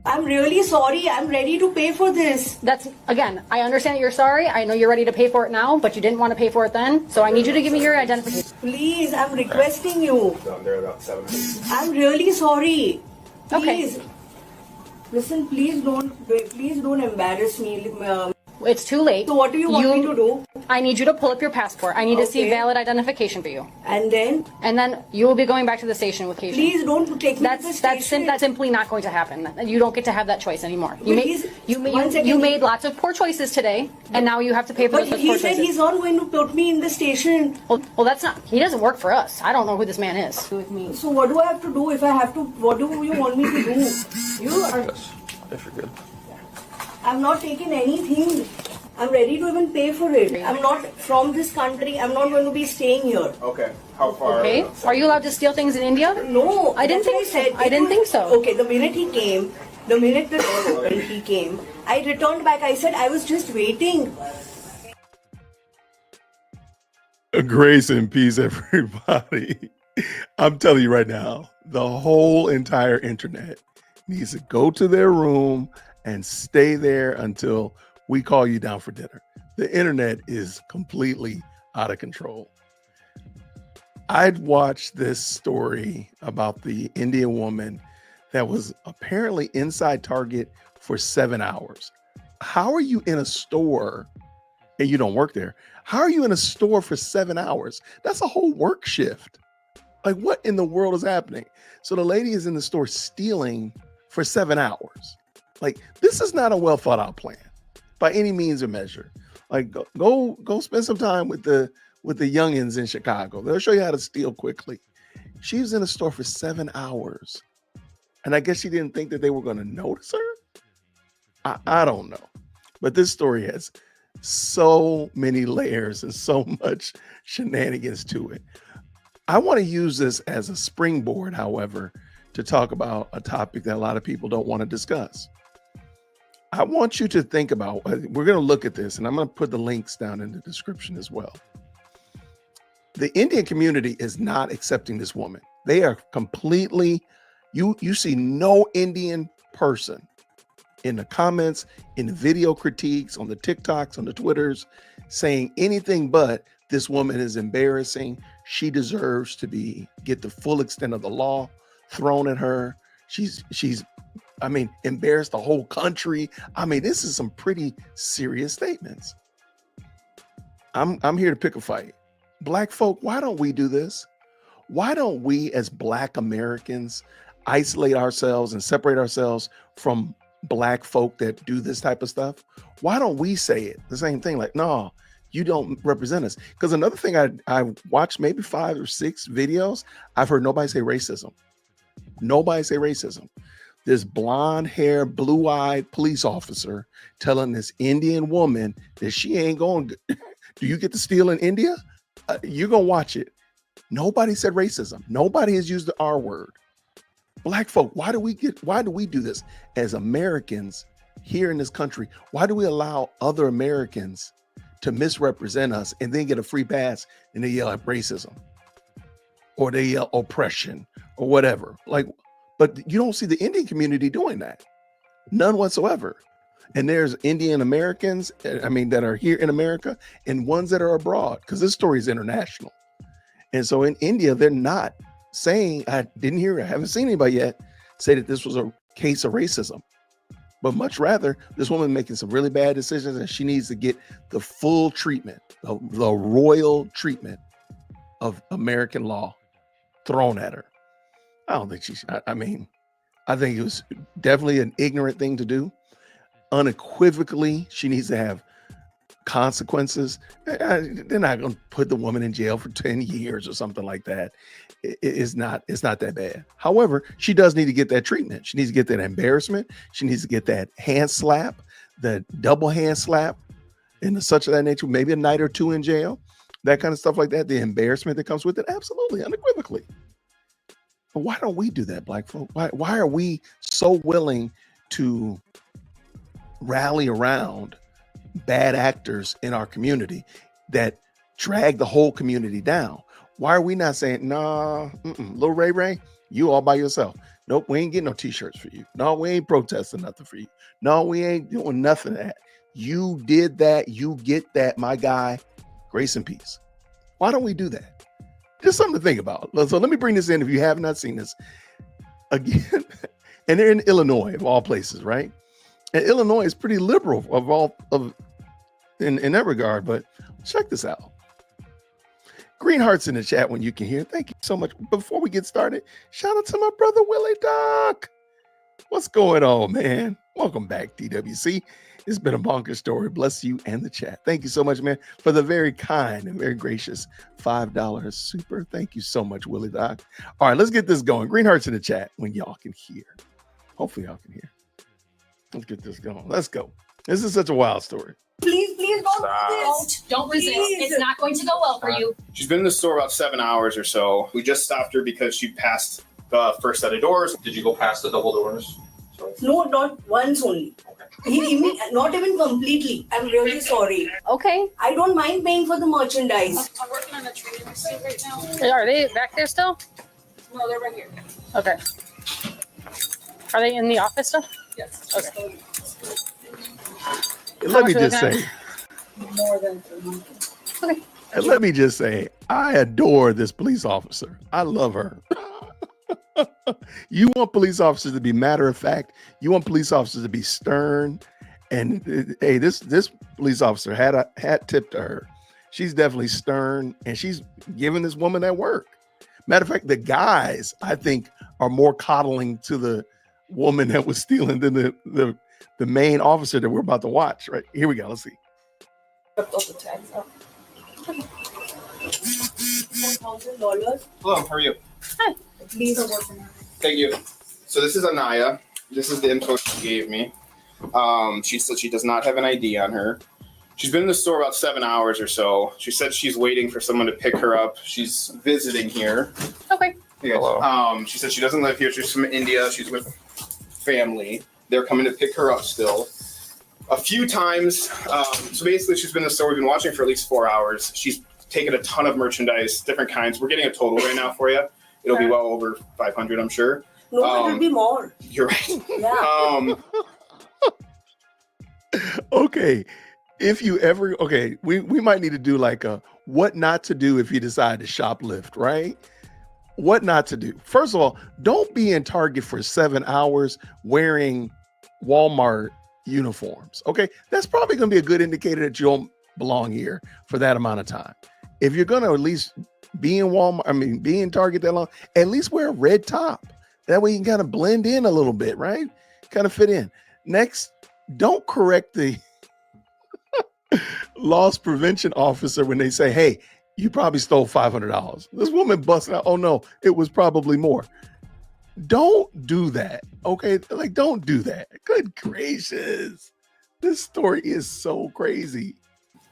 I'm really sorry. I'm ready to pay for this. That's, again, I understand that you're sorry. I know you're ready to pay for it now, but you didn't want to pay for it then. So I need you to give me your identification. Please, I'm requesting you. They're about 7. I'm really sorry. Okay. Please. Listen, please don't embarrass me. It's too late. So what do you want me to do? I need you to pull up your passport. I need to see Okay. valid identification for you. And then? And then you will be going back to the station with Keisha. Please don't take me to the station. That's simply not going to happen. You don't get to have that choice anymore. Please, one second. You made lots of poor choices today, and now you have to pay for But those poor he choices. said he's not going to put me in the station. Well, that's not. He doesn't work for us. I don't know who this man is. With me. So what do I have to do if I have to? What do you want me to do? You are. If you're good. I'm not taking anything. I'm ready to even pay for it. I'm not from this country. I'm not going to be staying here. Okay. How far? Okay. Are you allowed to steal things in India? No, I didn't that's think what so. I didn't think so. Okay, the minute he came, the minute the door opened, he came. I returned back. I said I was just waiting. Grace and peace, everybody. I'm telling you right now, the whole entire internet needs to go to their room and stay there until we call you down for dinner. The internet is completely out of control. I'd watched this story about the Indian woman that was apparently inside Target for 7 hours. How are you in a store and you don't work there? How are you in a store for 7 hours? That's a whole work shift. Like, what in the world is happening? So the lady is in the store stealing for 7 hours. Like, this is not a well thought out plan by any means or measure. Like, go spend some time with the youngins in Chicago. They'll show you how to steal quickly. She was in the store for 7 hours. And I guess she didn't think that they were going to notice her. I don't know. But this story has so many layers and so much shenanigans to it. I want to use this as a springboard, however, to talk about a topic that a lot of people don't want to discuss. I want you to think about, we're going to look at this, and I'm going to put the links down in the description as well. The Indian community is not accepting this woman. They are completely, you see no Indian person in the comments, in the video critiques, on the TikToks, on the Twitters, saying anything but this woman is embarrassing. She deserves to get the full extent of the law thrown at her. She's embarrassed the whole country. This is some pretty serious statements. I'm here to pick a fight. Black folk, why don't we do this? Why don't we as Black Americans isolate ourselves and separate ourselves from Black folk that do this type of stuff? Why don't we say it? The same thing, like, no, you don't represent us. Because another thing, I watched maybe 5 or 6 videos. I've heard nobody say racism. Nobody say racism. This blonde hair, blue eyed police officer telling this Indian woman that she ain't going, do you get to steal in India? You're going to watch it. Nobody said racism. Nobody has used the R word. Black folk, why do we do this as Americans here in this country? Why do we allow other Americans to misrepresent us and then get a free pass and they yell at racism or they yell oppression or whatever? Like, but you don't see the Indian community doing that. None whatsoever. And there's Indian Americans, that are here in America and ones that are abroad, because this story is international. And so in India, they're not saying, I haven't seen anybody yet say that this was a case of racism, but much rather this woman making some really bad decisions and she needs to get the full treatment, the royal treatment of American law thrown at her. I don't think I think it was definitely an ignorant thing to do. Unequivocally, she needs to have consequences. They're not going to put the woman in jail for 10 years or something like that. It's not that bad. However, she does need to get that treatment. She needs to get that embarrassment. She needs to get that hand slap, the double hand slap, and such of that nature, maybe a night or 2 in jail, that kind of stuff like that. The embarrassment that comes with it, absolutely, unequivocally. But why don't we do that, Black folk? Why are we so willing to rally around bad actors in our community that drag the whole community down? Why are we not saying, nah, little Ray, you all by yourself? Nope, we ain't getting no t-shirts for you. No, we ain't protesting nothing for you. No, we ain't doing nothing of that. You did that. You get that, my guy. Grace and peace. Why don't we do that? Just something to think about. So let me bring this in if you have not seen this. Again, and they're in Illinois, of all places, right? And Illinois is pretty liberal in that regard, but check this out. Green hearts in the chat when you can hear. Thank you so much. Before we get started, shout out to my brother Willie Doc. What's going on, man? Welcome back, DWC. It's been a bonkers story. Bless you and the chat. Thank you so much, man, for the very kind and very gracious $5 super. Thank you so much, Willie Doc. All right, let's get this going. Green hearts in the chat when y'all can hear. Hopefully y'all can hear. Let's get this going. Let's go. This is such a wild story. Please don't do this. Don't resist. Please. It's not going to go well for you. She's been in the store about 7 hours or so. We just stopped her because she passed the first set of doors. Did you go past the double doors? No, not once only. Not even completely. I'm really sorry. Okay. I don't mind paying for the merchandise. I'm working on a training receipt right now. Are they back there still? No, they're right here. Okay. Are they in the office still? Yes. Okay. And let me much are just they say, More than 300. Okay. and let me just say, I adore this police officer. I love her. You want police officers to be matter of fact. You want police officers to be stern. And hey, this police officer had a hat tipped to her. She's definitely stern, and she's giving this woman that work. Matter of fact, the guys, I think, are more coddling to the woman that was stealing than the main officer that we're about to watch. Right here we go. Let's see. Ripped all the tags out. $4,000. Hello, how are you? Please. Thank you. So this is Anaya. This is the info she gave me. She said she does not have an ID on her. She's been in the store about 7 hours or so. She said she's waiting for someone to pick her up. She's visiting here. Okay. Hello. She said she doesn't live here. She's from India. She's with family. They're coming to pick her up still. A few times. So basically, she's been in the store. We've been watching for at least 4 hours. She's taken a ton of merchandise, different kinds. We're getting a total right now for you. It'll be well over 500, I'm sure. No, it'll be more. You're right. Yeah. Okay. If you ever, okay, we might need to do like a what not to do if you decide to shoplift, right? What not to do. First of all, don't be in Target for 7 hours wearing Walmart uniforms. Okay. That's probably going to be a good indicator that you don't belong here for that amount of time. If you're going to at least be in Target that long, at least wear a red top. That way you can kind of blend in a little bit, right? Kind of fit in. Next, don't correct the loss prevention officer when they say, hey, you probably stole $500. This woman busted out, oh no, it was probably more. Don't do that, okay? Like, don't do that. Good gracious. This story is so crazy.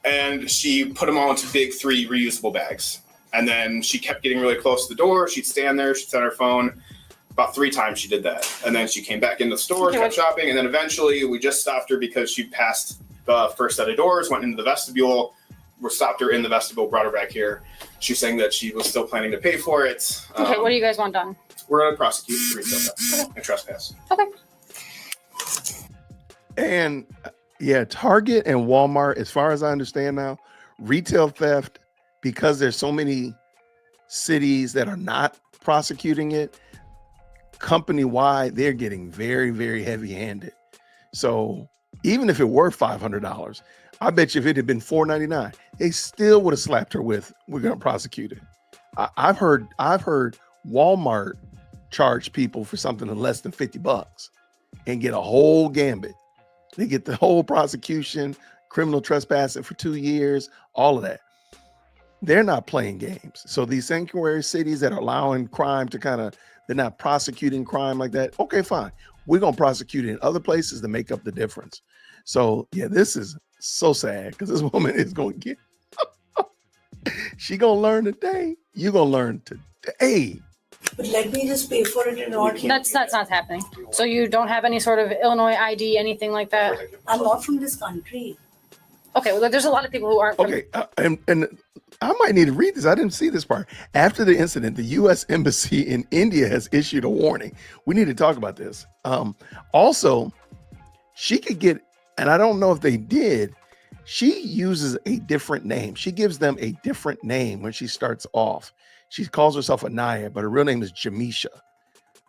And she put them all into big 3 reusable bags. And then she kept getting really close to the door. She'd stand there. She'd set her phone. About 3 times she did that. And then she came back in the store, kept shopping. And then eventually we just stopped her because she passed the first set of doors, went into the vestibule. We stopped her in the vestibule, brought her back here. She's saying that she was still planning to pay for it. Okay, what do you guys want done? We're going to prosecute for retail theft and trespass. Okay. And yeah, Target and Walmart, as far as I understand now, retail theft, because there's so many cities that are not prosecuting it, company-wide, they're getting very, very heavy-handed. So even if it were $500, I bet you if it had been $4.99, they still would have slapped her with, we're going to prosecute it. I've heard Walmart charge people for something less than $50 and get a whole gambit. They get the whole prosecution, criminal trespassing for 2 years, all of that. They're not playing games. So these sanctuary cities that are allowing crime to they're not prosecuting crime like that. Okay, fine. We're going to prosecute it in other places to make up the difference. So yeah, this is so sad because this woman is going to get, she going to learn today. You're going to learn today. But let me just pay for it and not. That's not happening. So you don't have any sort of Illinois ID, anything like that? I'm not from this country. Okay, well, there's a lot of people who aren't. Okay, and I might need to read this. I didn't see this part. After the incident, the U.S. Embassy in India has issued a warning. We need to talk about this. Also, she could get, and I don't know if they did, she uses a different name. She gives them a different name when she starts off. She calls herself Anaya, but her real name is Jamisha.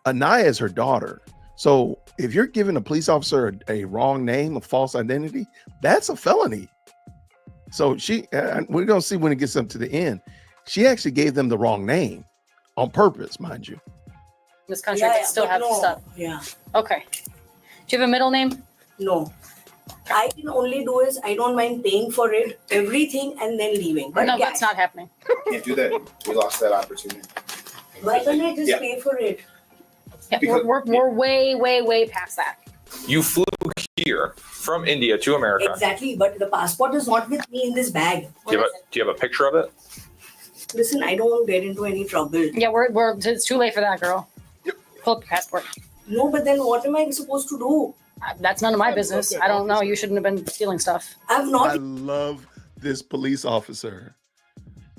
Anaya is her daughter. So if you're giving a police officer a wrong name, a false identity, that's a felony. So we're going to see when it gets up to the end. She actually gave them the wrong name on purpose, mind you. This country that still have stuff. Yeah. Okay. Do you have a middle name? No. I can only do is I don't mind paying for it, everything, and then leaving. But No, cash. that's not happening. Can't do that. We lost that opportunity. Why can't I just Yeah. pay for it? Yeah, Because- we're way past that. You flew here from India to America. Exactly, but the passport is not with me in this bag. Do you have a picture of it? Listen, I don't want to get into any trouble. Yeah, it's too late for that, girl. Pull up your passport. No, but then what am I supposed to do? That's none of my business. I don't know. You shouldn't have been stealing stuff. I've not. I love this police officer.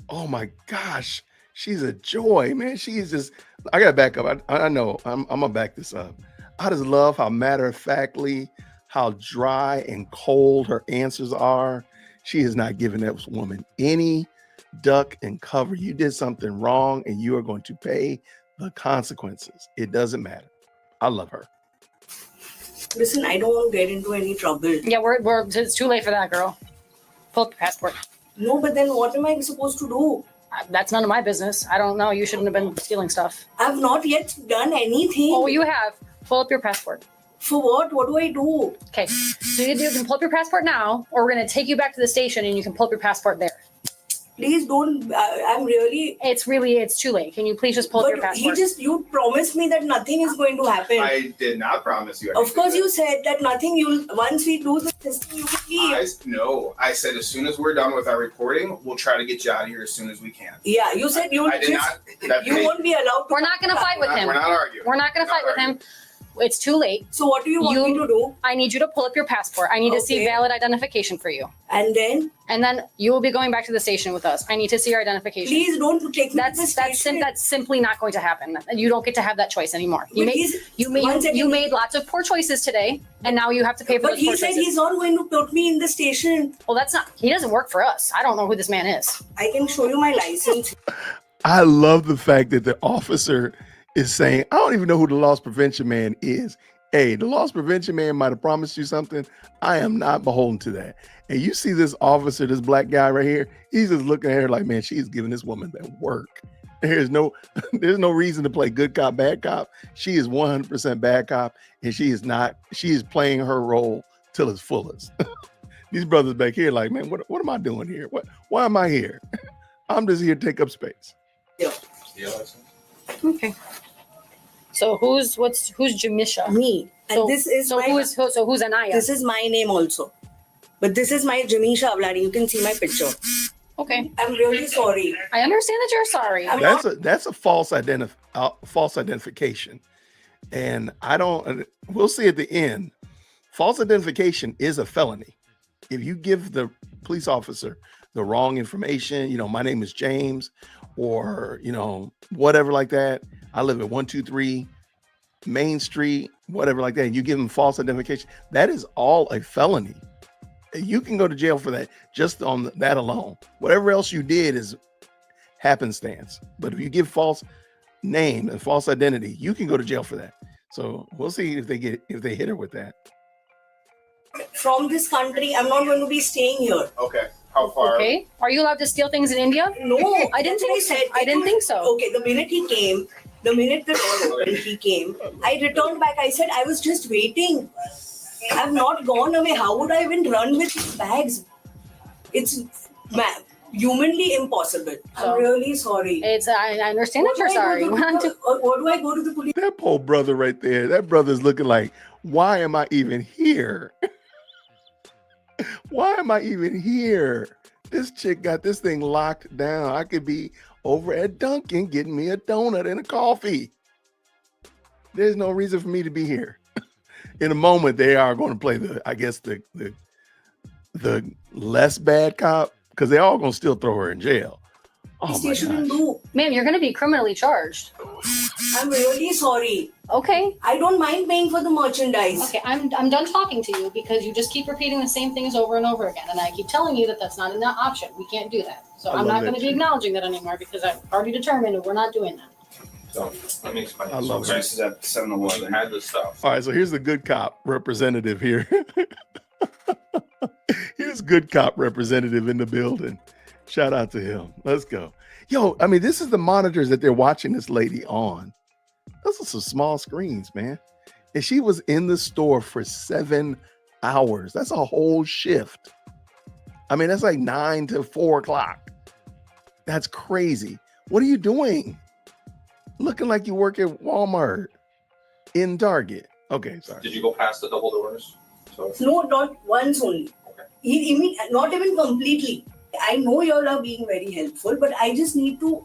Oh my gosh. She's a joy, man. She's just, I got to back up. I know I'm going to back this up. I just love how matter-of-factly, how dry and cold her answers are. She is not giving that woman any duck and cover. You did something wrong and you are going to pay the consequences. It doesn't matter. I love her. Listen, I don't want to get into any trouble. Yeah, it's too late for that, girl. Pull up your passport. No, but then what am I supposed to do? That's none of my business. I don't know. You shouldn't have been stealing stuff. I've not yet done anything. Oh, you have. Pull up your passport. For what? What do I do? Okay. So you can pull up your passport now, or we're going to take you back to the station and you can pull up your passport there. Please don't. I'm really. It's too late. Can you please just pull up your But passport? you promised me that nothing is going to happen. I did not promise you. Of course, you said that nothing. Once we do the system, you will leave. No, I said as soon as we're done with our reporting, we'll try to get you out of here as soon as we can. Yeah, you said you I did not. you won't be allowed to. We're not going to fight with him. We're not arguing. We're not going to fight with him. It's too late. So what do you want me to do? I need you to pull up your passport. I need to see Okay. valid identification for you. And then And then you will be going back to the station with us. I need to see your identification. please don't take me to the station. That's simply not going to happen. You don't get to have that choice anymore. But one You second. made lots of poor choices today, and now you have to pay for But those he poor said choices. he's not going to put me in the station. Well, that's not. He doesn't work for us. I don't know who this man is. I can show you my license. I love the fact that the officer is saying, I don't even know who the loss prevention man is. Hey, the loss prevention man might have promised you something. I am not beholden to that. And you see this officer, this black guy right here, he's just looking at her like, man, she's giving this woman that work. There's no reason to play good cop, bad cop. She is 100% bad cop, and she is playing her role till its fullest. These brothers back here like, man, what am I doing here? Why am I here? I'm just here to take up space. Yeah. Okay. So who's Jamisha? Me. And So, this is who's Anaya? This is my name also. But this is my Jamisha Avlani. You can see my picture. Okay. I'm really sorry. I understand that you're sorry. That's a false identification. And we'll see at the end, false identification is a felony. If you give the police officer the wrong information, my name is James, or, whatever like that. I live at 123 Main Street, whatever like that. And you give them false identification. That is all a felony. You can go to jail for that just on that alone. Whatever else you did is happenstance. But if you give false name and false identity, you can go to jail for that. So we'll see if they hit her with that. From this country, I'm not going to be staying here. Okay. How far? Okay. Are you allowed to steal things in India? No, I didn't think so. I didn't think so. Okay, the minute the door opened, he came. I returned back. I said, I was just waiting. I've not gone away. How would I even run with these bags? It's humanly impossible. I'm really sorry. I understand that you're sorry. What do I go to the police? That poor brother right there, that brother's looking like, why am I even here? Why am I even here? This chick got this thing locked down. I could be over at Dunkin' getting me a donut and a coffee. There's no reason for me to be here. In a moment, they are going to play the the less bad cop, because they all gonna still throw her in jail. Oh They my shouldn't gosh. do. Ma'am, you're going to be criminally charged. I'm really sorry. Okay. I don't mind paying for the merchandise. Okay, I'm done talking to you because you just keep repeating the same things over and over again, and I keep telling you that that's not an option. We can't do that. So I I'm love not going that to be too. acknowledging that anymore because I've already determined that we're not doing that. So let me explain. I love so, it. This is at 7-Eleven. I had this stuff. All right, so here's the good cop representative here. Here's good cop representative in the building. Shout out to him. Let's go. Yo, I mean, this is the monitors that they're watching this lady on. Those are some small screens, man. And she was in the store for 7 hours. That's a whole shift. I mean, that's like 9 to 4 o'clock. That's crazy. What are you doing? Looking like you work at Walmart in Target. Okay, sorry. Did you go past the double doors? So No, not once only. Not even completely. I know you all are being very helpful, but I just need you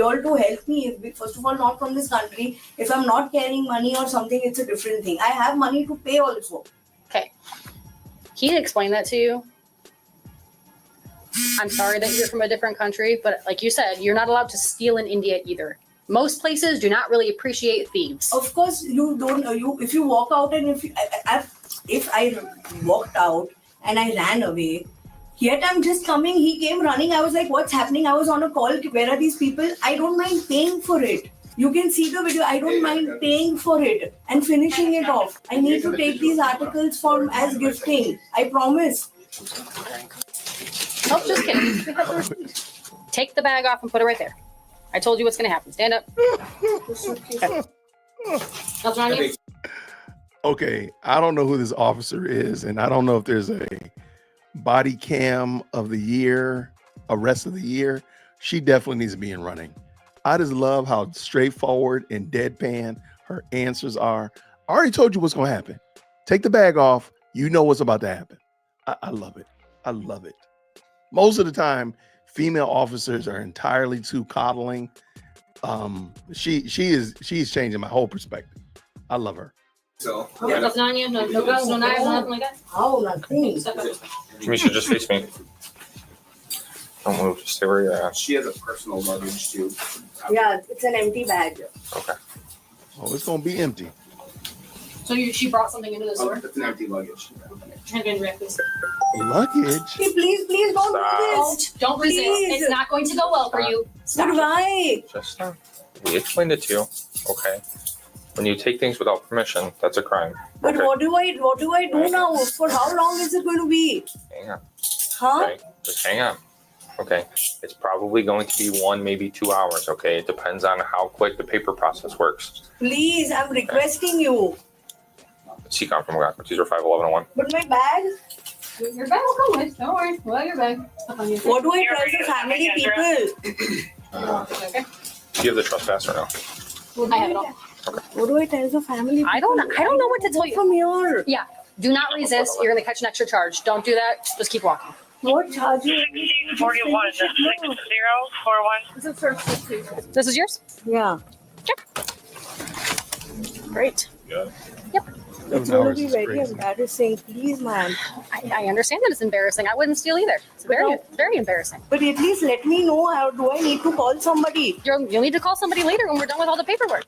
all to help me. First of all, not from this country. If I'm not carrying money or something, it's a different thing. I have money to pay also. Okay. He explained that to you. I'm sorry that you're from a different country, but like you said, you're not allowed to steal in India either. Most places do not really appreciate thieves. Of course, you don't. If you walk out and if I walked out and I ran away, yet I'm just coming. He came running. I was like, "What's happening?" I was on a call. Where are these people? I don't mind paying for it. You can see the video. I don't mind paying for it and finishing it off. I need to take these articles as gifting. I promise. Oh, just kidding. We have the receipt. Take the bag off and put it right there. I told you what's going to happen. Stand up. Okay. What's wrong with you? Okay, I don't know who this officer is, and I don't know if there's a body cam of the year, arrest of the year. She definitely needs to be in running. I just love how straightforward and deadpan her answers are. I already told you what's going to happen. Take the bag off. You know what's about to happen. I love it. I love it. Most of the time, female officers are entirely too coddling. She's changing my whole perspective. I love her. So Nothing on you? No guns, no knives, nothing like that? How nothing? Step up. you should just face me. Don't move. Just stay where you're at. she has a personal luggage too. Yeah, it's an empty bag. Okay. Oh, it's going to be empty. So she brought something into the Oh, store? it's an empty luggage. Hand in real, please. Luggage? Hey, please don't do this. Don't resist. Please. It's not going to go well for you. But Stop. why? Just we explained it to you. Okay. When you take things without permission, that's a crime. But Okay. what do I do now? For how long is it going to be? Hang on. Huh? Okay. Just hang on. Okay. It's probably going to be 1, maybe 2 hours. Okay. It depends on how quick the paper process works. Please, I'm requesting you. CCOM from God. These are 51101. But my bag, Your bag will come with. Don't worry. We'll have your bag. Up on you. what do I tell the family people? Okay. Do you have the trespass or no? I have it all. What do I tell the family people? I don't know what to tell you. From here. Yeah. Do not resist. You're going to catch an extra charge. Don't do that. Just keep walking. What charge you? 41, 041. This is yours? Yeah. Great. It's going to be very embarrassing. Please, man. I understand that it's embarrassing. I wouldn't steal either. It's very, very embarrassing. But at least let me know. How do I need to call somebody? You'll need to call somebody later when we're done with all the paperwork.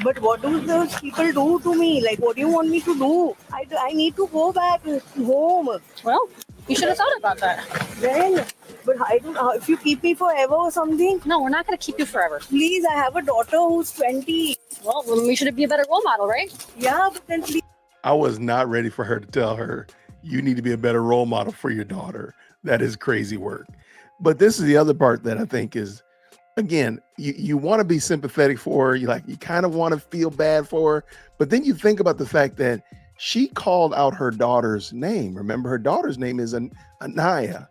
But what do those people do to me? Like, what do you want me to do? I need to go back home. Well, you should have thought about that. Then, but I don't. If you keep me forever or something, No, we're not going to keep you forever. please. I have a daughter who's 20. Well, then we should be a better role model, right? Yeah, but then please. I was not ready for her to tell her, you need to be a better role model for your daughter. That is crazy work. But this is the other part that I think is, again, you want to be sympathetic for her. You kind of want to feel bad for her. But then you think about the fact that she called out her daughter's name. Remember, her daughter's name is Anaya.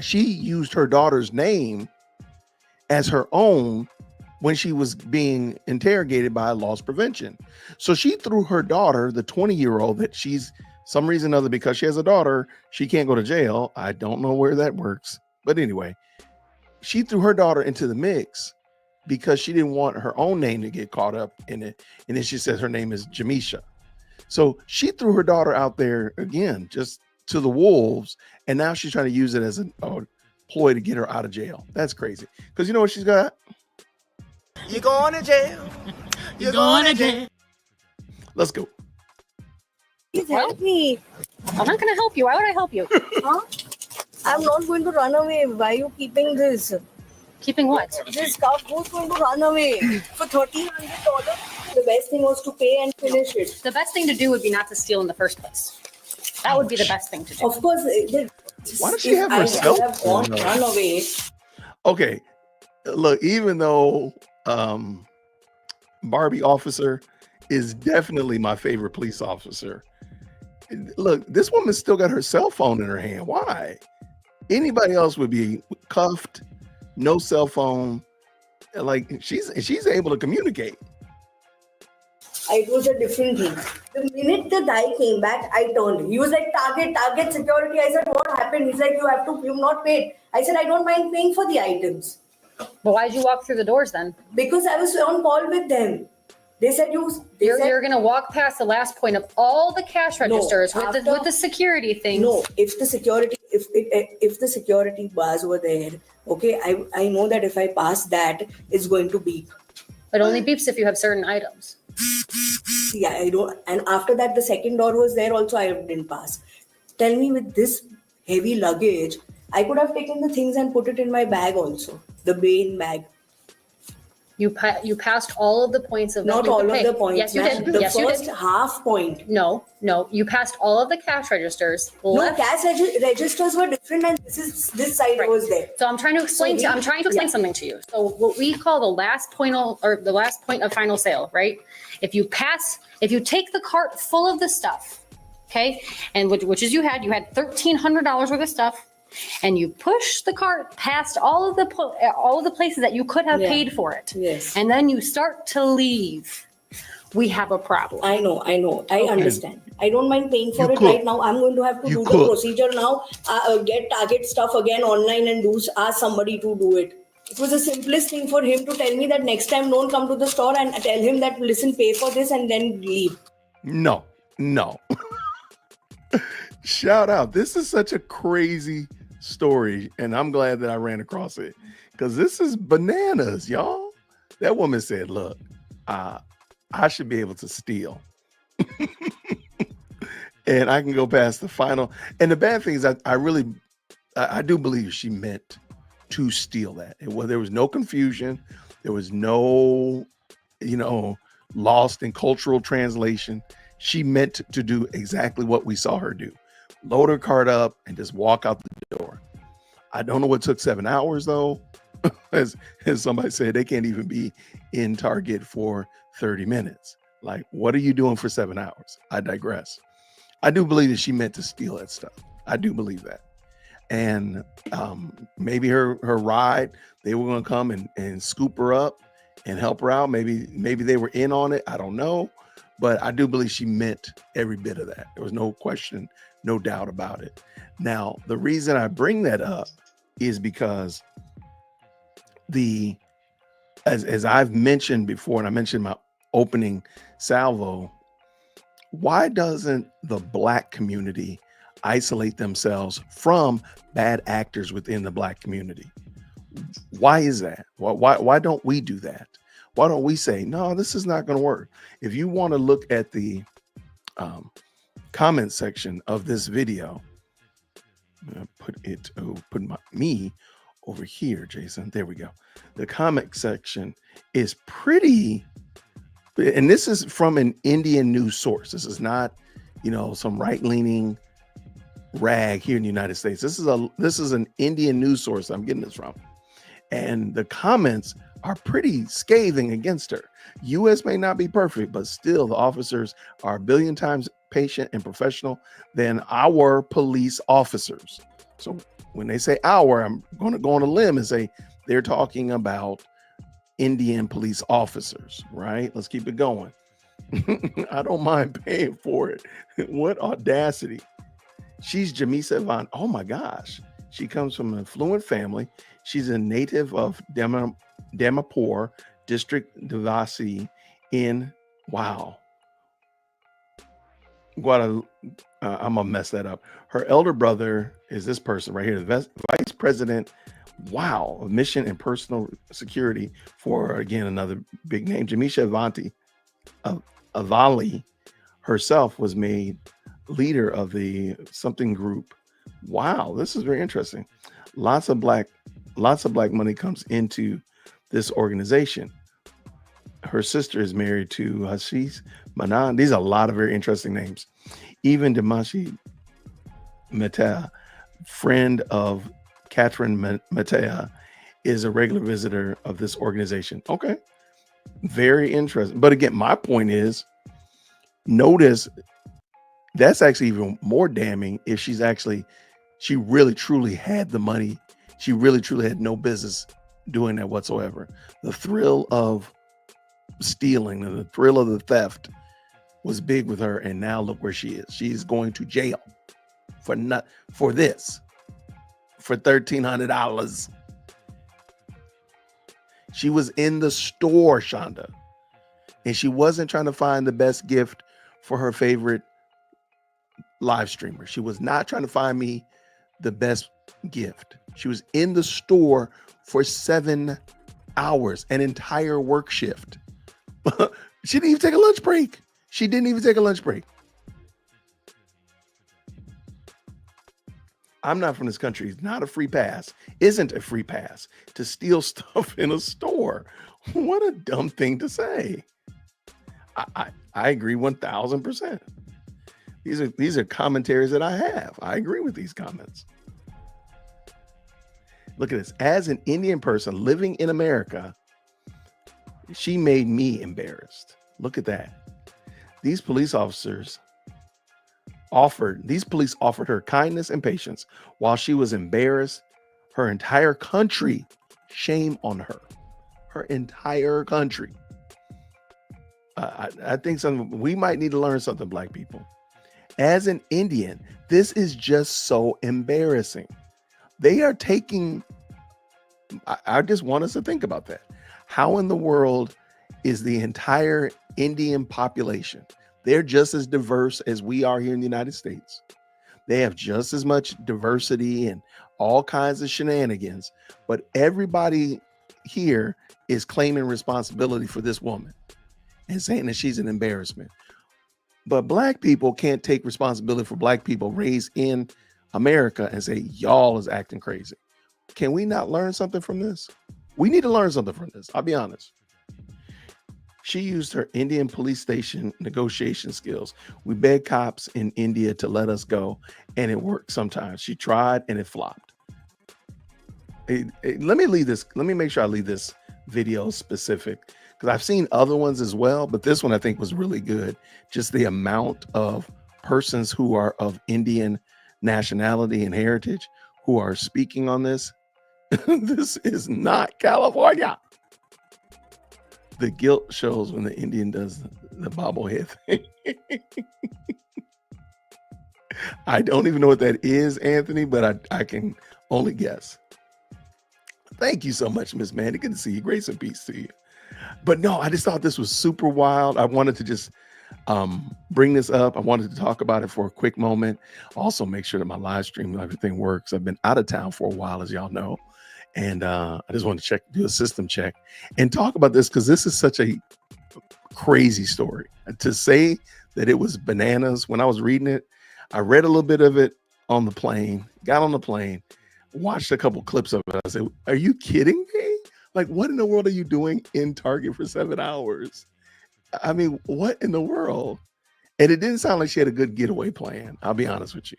She used her daughter's name as her own when she was being interrogated by loss prevention. So she threw her daughter, the 20-year-old that she's some reason or other, because she has a daughter, she can't go to jail. I don't know where that works. But anyway, she threw her daughter into the mix because she didn't want her own name to get caught up in it. And then she says her name is Jamisha. So she threw her daughter out there again, just to the wolves, and now she's trying to use it as a ploy to get her out of jail. That's crazy. Because you know what she's got? You're going to jail. You're going to jail. Let's go. Please help me. I'm not going to help you. Why would I help you? Huh? I'm not going to run away. Why are you keeping this? Keeping what? This scarf. Who's going to run away for $1,300? The best thing was to pay and finish it. The best thing to do would be not to steal in the first place. That would be the best thing to do. Of course. Why does she have her cell have phone? gone run away. Okay, look, even though Barbie officer is definitely my favorite police officer, look, this woman still got her cell phone in her hand. Why? Anybody else would be cuffed, no cell phone. Like she's able to communicate. It was a different thing. The minute the guy came back, I turned. He was like, target security. I said, what happened? He's like, you've not paid. I said, I don't mind paying for the items. But why did you walk through the doors then? Because I was on call with them. They said you're going to walk past the last point of all the cash registers with the security things. No, if the security bars were there, okay, I know that if I pass that, it's going to beep. It only beeps if you have certain items. Yeah, I don't. And after that, the second door was there also. I didn't pass. Tell me, with this heavy luggage, I could have taken the things and put it in my bag also, the main bag. You passed all of the points of not all of the points. Yes, you did. The first half point. No, you passed all of the cash registers. No, cash registers were different, and this side was there. So I'm trying to explain. I'm trying to explain something to you. So what we call the last point of final sale, right? If you take the cart full of the stuff, okay, and which is you had $1,300 worth of stuff. And you push the cart past all of the places that you could have paid for it. Yes. And then you start to leave. We have a problem. I know. I understand. I don't mind paying for it right now. I'm going to have to do the procedure now. Get Target stuff again online and ask somebody to do it. It was the simplest thing for him to tell me that next time don't come to the store, and tell him that, listen, pay for this and then leave. No. Shout out. This is such a crazy story, and I'm glad that I ran across it, because this is bananas, y'all. That woman said, look, I should be able to steal. And I can go past the final. And the bad thing is I do believe she meant to steal that. There was no confusion. There was no, lost in cultural translation. She meant to do exactly what we saw her do. Load her cart up and just walk out the door. I don't know what took 7 hours though. As somebody said, they can't even be in Target for 30 minutes. Like, what are you doing for 7 hours? I digress. I do believe that she meant to steal that stuff. I do believe that. And maybe her ride, they were going to come and scoop her up and help her out. Maybe they were in on it. I don't know. But I do believe she meant every bit of that. There was no question, no doubt about it. Now, the reason I bring that up is because as I've mentioned before, and I mentioned my opening salvo, why doesn't the Black community isolate themselves from bad actors within the Black community? Why is that? Why don't we do that? Why don't we say, no, this is not going to work? If you want to look at the comment section of this video, I'm gonna put me over here, Jason. There we go. The comment section is pretty, and this is from an Indian news source. This is not, some right-leaning rag here in the United States. This is an Indian news source I'm getting this from. And the comments are pretty scathing against her. U.S. may not be perfect, but still the officers are a billion times patient and professional than our police officers. So when they say our, I'm going to go on a limb and say they're talking about Indian police officers, right? Let's keep it going. I don't mind paying for it. What audacity. She's Jamisa Van. Oh my gosh. She comes from an affluent family. She's a native of Dimapur district, Devasi in, wow. I'm gonna mess that up. Her elder brother is this person right here, the vice president. Wow, of mission and personal security for again another big name, Jamisha Avali herself was made leader of the something group. Wow, this is very interesting. Lots of black money comes into this organization. Her sister is married to Hashish Manan. These are a lot of very interesting names. Even Damashi Meta, friend of Catherine Matea, is a regular visitor of this organization. Okay, very interesting. But again, my point is, notice that's actually even more damning if she really truly had the money. She really truly had no business doing that whatsoever. The thrill of stealing and the thrill of the theft was big with her, and now look where she is. She's going to jail for $1,300. She was in the store, Shonda, and she wasn't trying to find the best gift for her favorite live streamer. She was not trying to find me the best gift. She was in the store for 7 hours, an entire work shift. She didn't even take a lunch break. I'm not from this country. It's not a free pass. Isn't a free pass to steal stuff in a store. What a dumb thing to say. I agree 1,000%. These are commentaries that I have. I agree with these comments. Look at this. As an Indian person living in America, she made me embarrassed. Look at that. These police offered her kindness and patience while she was embarrassed. Her entire country, shame on her. Her entire country. I think we might need to learn something, Black people. As an Indian, this is just so embarrassing. They are taking, I just want us to think about that. How in the world is the entire Indian population? They're just as diverse as we are here in the United States. They have just as much diversity and all kinds of shenanigans, but everybody here is claiming responsibility for this woman and saying that she's an embarrassment. But Black people can't take responsibility for Black people raised in America and say, y'all is acting crazy. Can we not learn something from this? We need to learn something from this. I'll be honest. She used her Indian police station negotiation skills. We begged cops in India to let us go, and it worked sometimes. She tried and it flopped. Let me make sure I leave this video specific, because I've seen other ones as well, but this one I think was really good. Just the amount of persons who are of Indian nationality and heritage who are speaking on this. This is not California. The guilt shows when the Indian does the bobblehead thing. I don't even know what that is, Anthony, but I can only guess. Thank you so much, Miss Mandy. Good to see you. Grace and peace to you. But no, I just thought this was super wild. I wanted to just bring this up. I wanted to talk about it for a quick moment. Also, make sure that my live stream and everything works. I've been out of town for a while, as y'all know. And I just want to do a system check and talk about this, because this is such a crazy story. To say that it was bananas, when I was reading it, I read a little bit of it on the plane, got on the plane, watched a couple clips of it. I said, are you kidding me? Like, what in the world are you doing in Target for 7 hours? I mean, what in the world? And it didn't sound like she had a good getaway plan. I'll be honest with you.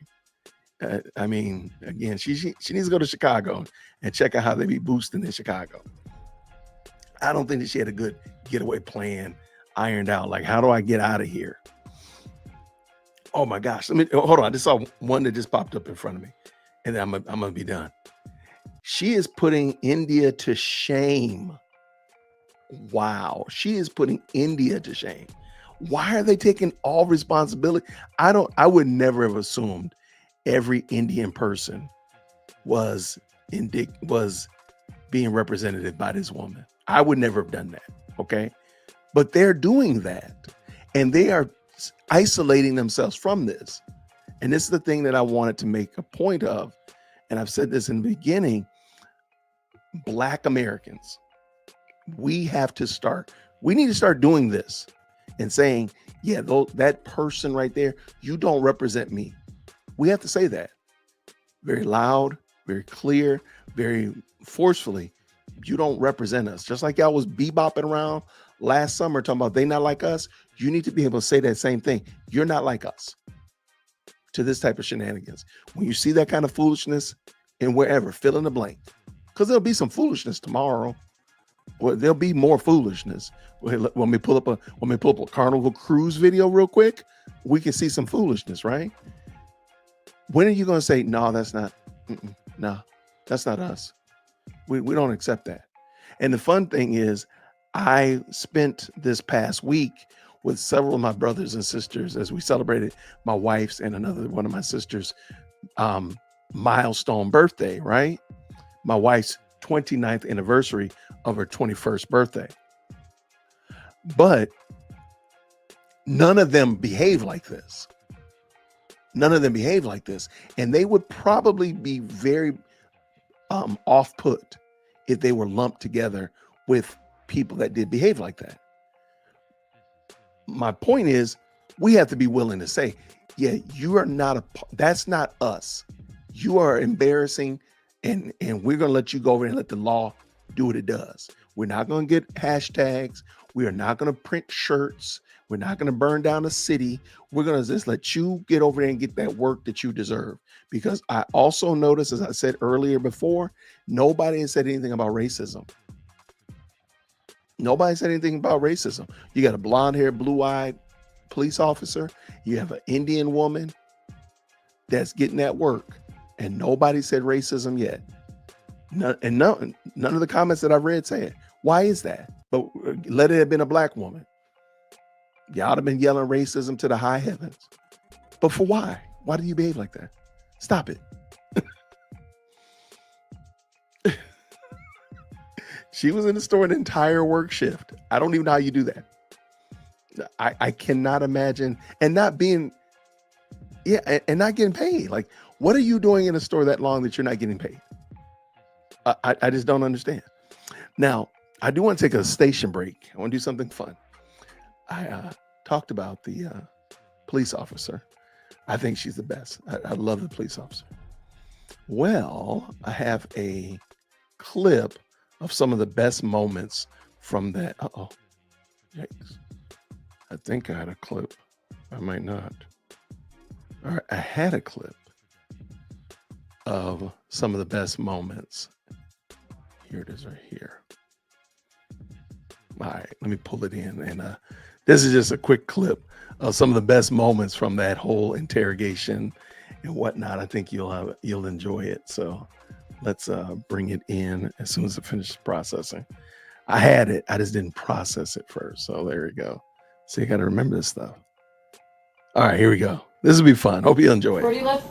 I mean, again, she needs to go to Chicago and check out how they be boosting in Chicago. I don't think that she had a good getaway plan ironed out. Like, how do I get out of here? Oh my gosh. Hold on. I just saw one that just popped up in front of me, and then I'm gonna be done. She is putting India to shame. Wow. She is putting India to shame. Why are they taking all responsibility? I would never have assumed every Indian person was being represented by this woman. I would never have done that. Okay. But they're doing that, and they are isolating themselves from this. And this is the thing that I wanted to make a point of. And I've said this in the beginning. Black Americans, we need to start doing this and saying, yeah, that person right there, you don't represent me. We have to say that very loud, very clear, very forcefully. You don't represent us. Just like y'all was bebopping around last summer talking about they not like us. You need to be able to say that same thing. You're not like us to this type of shenanigans. When you see that kind of foolishness and wherever, fill in the blank. Because there'll be some foolishness tomorrow. Well, there'll be more foolishness. When we pull up a Carnival Cruise video real quick, we can see some foolishness, right? When are you going to say, no, that's not us. We don't accept that. And the fun thing is, I spent this past week with several of my brothers and sisters as we celebrated my wife's and another one of my sisters' milestone birthday, right? My wife's 29th anniversary of her 21st birthday. But none of them behave like this. And they would probably be very off-put if they were lumped together with people that did behave like that. My point is, we have to be willing to say, yeah, you are not that's not us. You are embarrassing, and we're going to let you go over and let the law do what it does. We're not going to get hashtags. We are not going to print shirts. We're not going to burn down the city. We're going to just let you get over there and get that work that you deserve. Because I also noticed, as I said earlier before, nobody has said anything about racism. Nobody said anything about racism. You got a blonde-haired, blue-eyed police officer. You have an Indian woman that's getting that work. And nobody said racism yet. None of the comments that I've read say it. Why is that? But let it have been a black woman. Y'all have been yelling racism to the high heavens. But for why? Why do you behave like that? Stop it. She was in the store an entire work shift. I don't even know how you do that. I cannot imagine. And not being, and not getting paid. Like, what are you doing in a store that long that you're not getting paid? I just don't understand. Now, I do want to take a station break. I want to do something fun. I talked about the police officer. I think she's the best. I love the police officer. Well, I have a clip of some of the best moments from that. Yikes. I think I had a clip. I might not. All right, I had a clip of some of the best moments. Here it is right here. All right, let me pull it in. And this is just a quick clip of some of the best moments from that whole interrogation and whatnot. I think you'll enjoy it. So let's bring it in as soon as it finishes processing. I had it. I just didn't process it first. So there we go. So you got to remember this stuff. All right, here we go. This will be fun. Hope you enjoy it. Where do you live?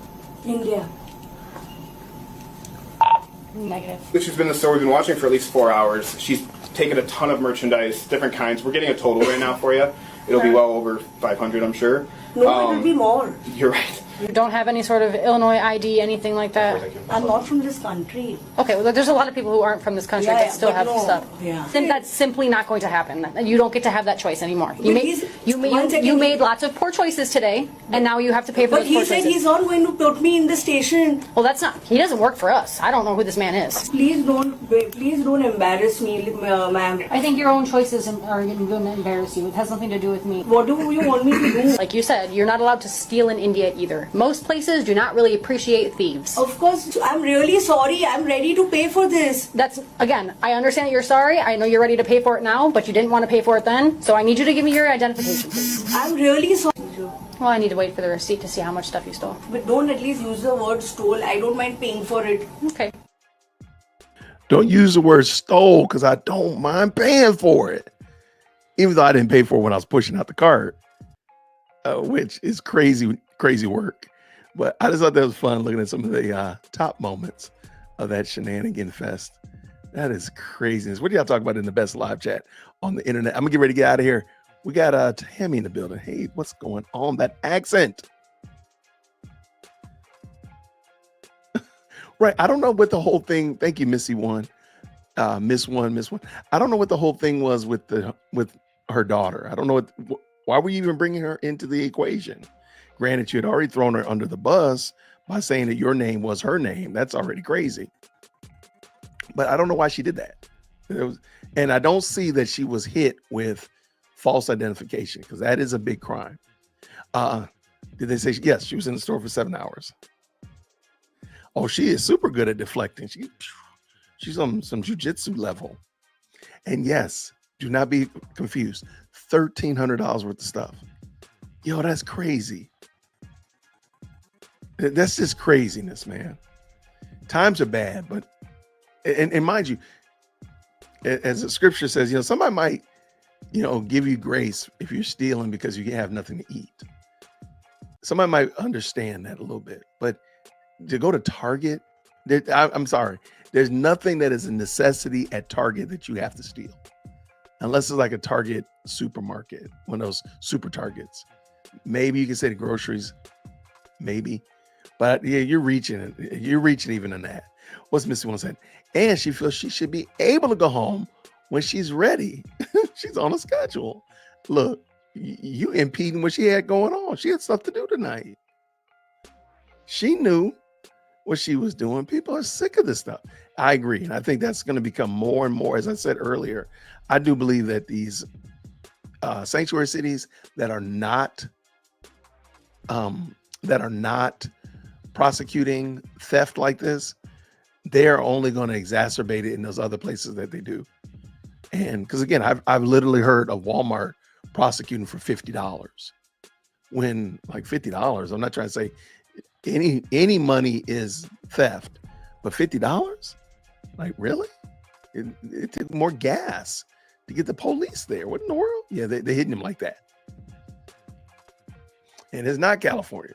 India. Negative. She's been in the store. We've been watching for at least 4 hours. She's taken a ton of merchandise, different kinds. We're getting a total right now for you. It'll be well over 500, I'm sure. No, it will be more. You're right. You don't have any sort of Illinois ID, anything like that? I'm not from this country. Okay, well, there's a lot of people who aren't from this country that still but have no. stuff. Yeah. Then that's simply not going to happen. You don't get to have that choice anymore. But You one second. made lots of poor choices today, and now you have to pay for But those poor he said choices. he's not going to put me in the station. Well, that's not. He doesn't work for us. I don't know who this man is. Please don't embarrass me, ma'am. I think your own choices are going to embarrass you. It has nothing to do with me. What do you want me to do? Like you said, you're not allowed to steal in India either. Most places do not really appreciate thieves. Of course, I'm really sorry. I'm ready to pay for this. That's, again, I understand that you're sorry. I know you're ready to pay for it now, but you didn't want to pay for it then. So I need you to give me your identification, please. I'm really sorry. Well, I need to wait for the receipt to see how much stuff you stole. But don't at least use the word stole. I don't mind paying for it. Okay. Don't use the word stole because I don't mind paying for it. Even though I didn't pay for it when I was pushing out the cart, which is crazy work. But I just thought that was fun looking at some of the top moments of that shenanigan fest. That is craziness. What do y'all talk about in the best live chat on the internet? I'm going to get ready to get out of here. We got Tammy in the building. Hey, what's going on? That accent. Right. I don't know what the whole thing. Thank you, Missy One. Miss One. I don't know what the whole thing was with her daughter. I don't know why were you even bringing her into the equation? Granted, you had already thrown her under the bus by saying that your name was her name. That's already crazy. But I don't know why she did that. And I don't see that she was hit with false identification, because that is a big crime. Did they say yes? She was in the store for 7 hours. Oh, she is super good at deflecting. She's on some jujitsu level. And yes, do not be confused. $1,300 worth of stuff. Yo, that's crazy. That's just craziness, man. Times are bad, but and mind you, as the scripture says, somebody might, give you grace if you're stealing because you have nothing to eat. Somebody might understand that a little bit, but to go to Target, I'm sorry, there's nothing that is a necessity at Target that you have to steal, unless it's like a Target supermarket, one of those super Targets. Maybe you can say the groceries, maybe, but yeah, you're reaching even in that. What's Missy One said? And she feels she should be able to go home when she's ready. She's on a schedule. Look, you impeding what she had going on. She had stuff to do tonight. She knew what she was doing. People are sick of this stuff. I agree. And I think that's going to become more and more. As I said earlier, I do believe that these sanctuary cities that are not prosecuting theft like this, they're only going to exacerbate it in those other places that they do. And because again, I've literally heard of Walmart prosecuting for $50 when like $50, I'm not trying to say any money is theft, but $50, like really? It took more gas to get the police there. What in the world? Yeah, they hitting him like that. And it's not California.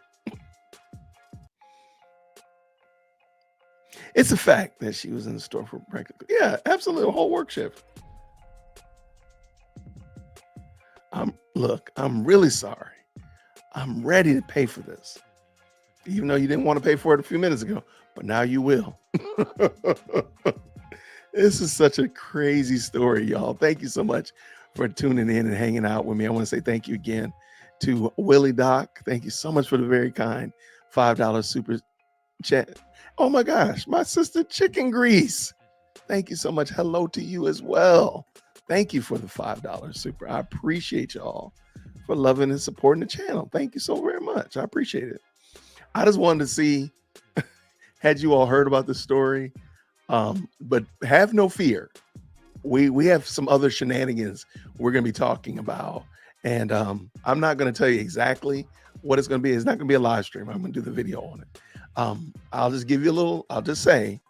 It's a fact that she was in the store for practically. Yeah, absolutely. A whole work shift. I'm really sorry. I'm ready to pay for this. Even though you didn't want to pay for it a few minutes ago, but now you will. This is such a crazy story, y'all. Thank you so much for tuning in and hanging out with me. I want to say thank you again to Willie Doc. Thank you so much for the very kind $5 super chat. Oh my gosh, my sister Chicken Grease. Thank you so much. Hello to you as well. Thank you for the $5 super. I appreciate y'all for loving and supporting the channel. Thank you so very much. I appreciate it. I just wanted to see, had you all heard about this story, but have no fear. We have some other shenanigans we're going to be talking about. And I'm not going to tell you exactly what it's going to be. It's not going to be a live stream. I'm going to do the video on it. I'll just give you a little, I'll just say,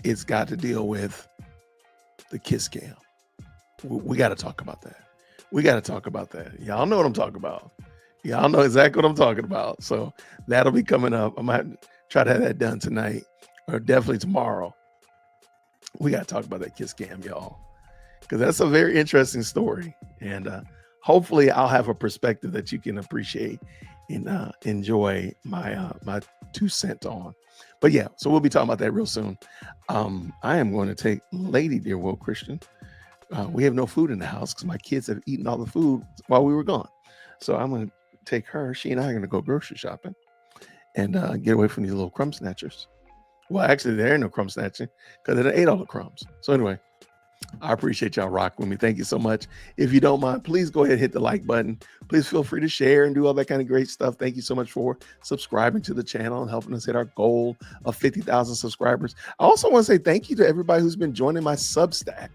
it's got to deal with the kiss scam. We got to talk about that. Y'all know what I'm talking about. Y'all know exactly what I'm talking about. So that'll be coming up. I might try to have that done tonight or definitely tomorrow. We got to talk about that kiss scam, y'all, because that's a very interesting story. And hopefully I'll have a perspective that you can appreciate and enjoy my 2 cents on. But yeah, so we'll be talking about that real soon. I am going to take Lady Dear Will Christian. We have no food in the house because my kids have eaten all the food while we were gone. So I'm going to take her. She and I are going to go grocery shopping and get away from these little crumb snatchers. Well, actually, there ain't no crumb snatching because they ate all the crumbs. So anyway, I appreciate y'all rocking with me. Thank you so much. If you don't mind, please go ahead and hit the like button. Please feel free to share and do all that kind of great stuff. Thank you so much for subscribing to the channel and helping us hit our goal of 50,000 subscribers. I also want to say thank you to everybody who's been joining my Substack.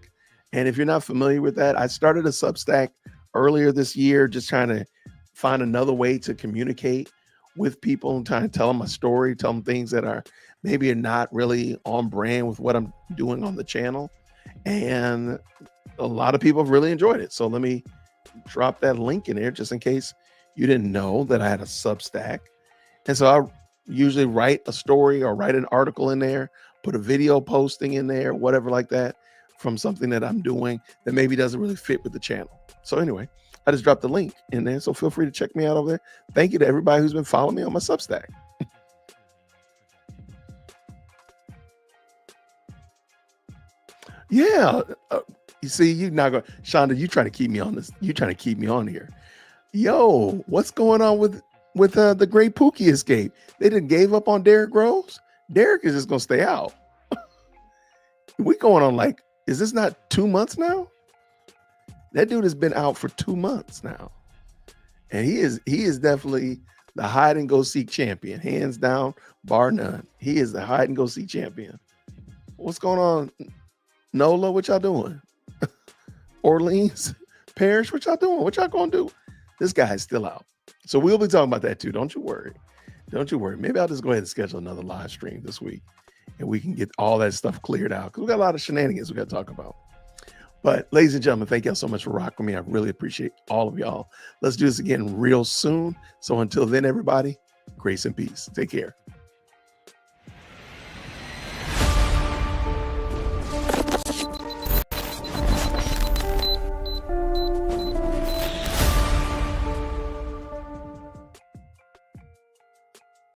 And if you're not familiar with that, I started a Substack earlier this year, just trying to find another way to communicate with people and trying to tell them my story, tell them things that are maybe not really on brand with what I'm doing on the channel. And a lot of people have really enjoyed it. So let me drop that link in there just in case you didn't know that I had a Substack. And so I usually write a story or write an article in there, put a video posting in there, whatever like that, from something that I'm doing that maybe doesn't really fit with the channel. So anyway, I just dropped the link in there. So feel free to check me out over there. Thank you to everybody who's been following me on my Substack. Yeah. You see, you're not going to, Shonda, you trying to keep me on this. You trying to keep me on here. Yo, what's going on with the Great Pookie escape? They didn't gave up on Derrick Rose. Derrick is just going to stay out. We going on like, is this not 2 months now? That dude has been out for 2 months now. And he is definitely the hide and go seek champion, hands down, bar none. He is the hide and go seek champion. What's going on? Nola, what y'all doing? Orleans Parish, what y'all doing? What y'all gonna do? This guy is still out. So we'll be talking about that too. Don't you worry. Don't you worry. Maybe I'll just go ahead and schedule another live stream this week and we can get all that stuff cleared out because we got a lot of shenanigans we got to talk about. But ladies and gentlemen, thank y'all so much for rocking me. I really appreciate all of y'all. Let's do this again real soon. So until then, everybody, grace and peace. Take care.